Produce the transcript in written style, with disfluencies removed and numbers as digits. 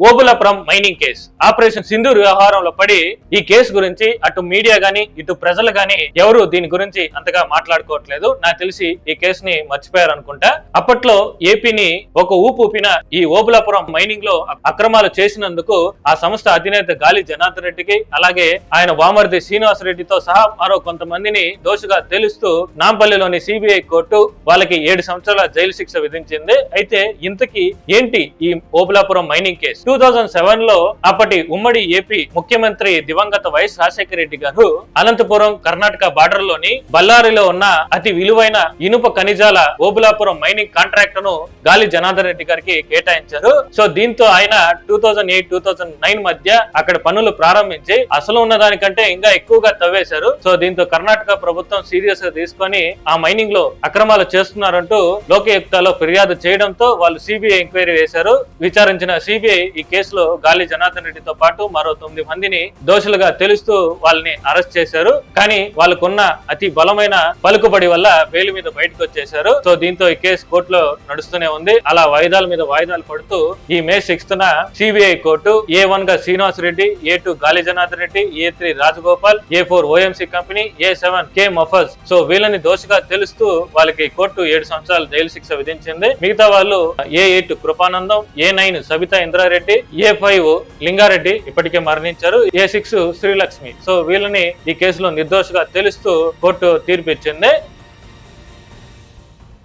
Obulapuram mining case operation Sindoor వ్యవహారంలో పడి ఈ కేసు గురించి అటు మీడియా గాని ఇటు ప్రజలు గాని ఎవరు దీని గురించి అంతగా మాట్లాడుకోవట్లేదు. నాకు తెలిసి ఈ కేసుని మర్చిపోయారు అనుకుంటా. అప్పట్లో ఏపీని ఒక ఊపిన ఈ ఓబులాపురం మైనింగ్ లో అక్రమాలు చేసినందుకు ఆ సంస్థ అధినేత గాలి జనార్దన్ రెడ్డికి అలాగే ఆయన వామర్ది శ్రీనివాస్ రెడ్డితో సహా మరో కొంతమందిని దోషిగా తెలుస్తూ నాంపల్లిలోని సిబిఐ కోర్టు వాళ్ళకి 7 సంవత్సరాల జైలు శిక్ష విధించింది. అయితే ఇంతకీ ఏంటి ఈ ఓబులాపురం మైనింగ్ కేసు? 2007 లో అప్పటి ఉమ్మడి ఏపీ ముఖ్యమంత్రి దివంగత వైఎస్ రాజశేఖర రెడ్డి గారు అనంతపురం కర్ణాటక బార్డర్ లోని బళ్ళారిలో ఉన్న అతి విలువైన ఇనుప ఖనిజాల ఓబులాపురం మైనింగ్ కాంట్రాక్ట్ ను గాలి జనార్దన్ రెడ్డి గారికి కేటాయించారు. సో దీంతో ఆయన 2008-2009 మధ్య అక్కడ పనులు ప్రారంభించి అసలు ఉన్న దానికంటే ఇంకా ఎక్కువగా తవ్వేశారు. సో దీంతో కర్ణాటక ప్రభుత్వం సీరియస్ గా తీసుకొని ఆ మైనింగ్ లో అక్రమాలు చేస్తున్నారంటూ లోకయుక్తలో ఫిర్యాదు చేయడంతో వాళ్ళు సిబిఐ ఎంక్వైరీ వేశారు. విచారించిన సిబిఐ ఈ కేసులో గాలి జనార్దన్ రెడ్డితో పాటు మరో 9 మందిని దోషులుగా తెలుస్తూ వాళ్ళని అరెస్ట్ చేశారు. కానీ వాళ్ళకున్న అతి బలమైన పలుకుబడి వల్ల బెయిల్ మీద బయటకు వచ్చేశారు. సో దీంతో ఈ కేసు కోర్టులో నడుస్తూనే ఉంది. అలా వాయిదాల మీద వాయిదాలు పడుతూ ఈ మే 6న సిబిఐ కోర్టు A1 గా Srinivas Reddy, A2 Gali Janardhan Reddy, A3 Rajagopal, A4 OMC company, A7 K మఫజ్ సో వీళ్ళని దోషిగా తెలుస్తూ వాళ్ళకి కోర్టు 7 సంవత్సరాల జైలు శిక్ష విధించింది. మిగతా వాళ్ళు A8 Krupanandam, A9 Sabitha Indra Reddy, A5 Lingareddy ఇప్పటికే మరణించారు, A6 శ్రీలక్ష్మి సో వీళ్ళని ఈ కేసులో నిర్దోషిగా తెలుస్తూ కోర్టు తీర్పు ఇచ్చింది.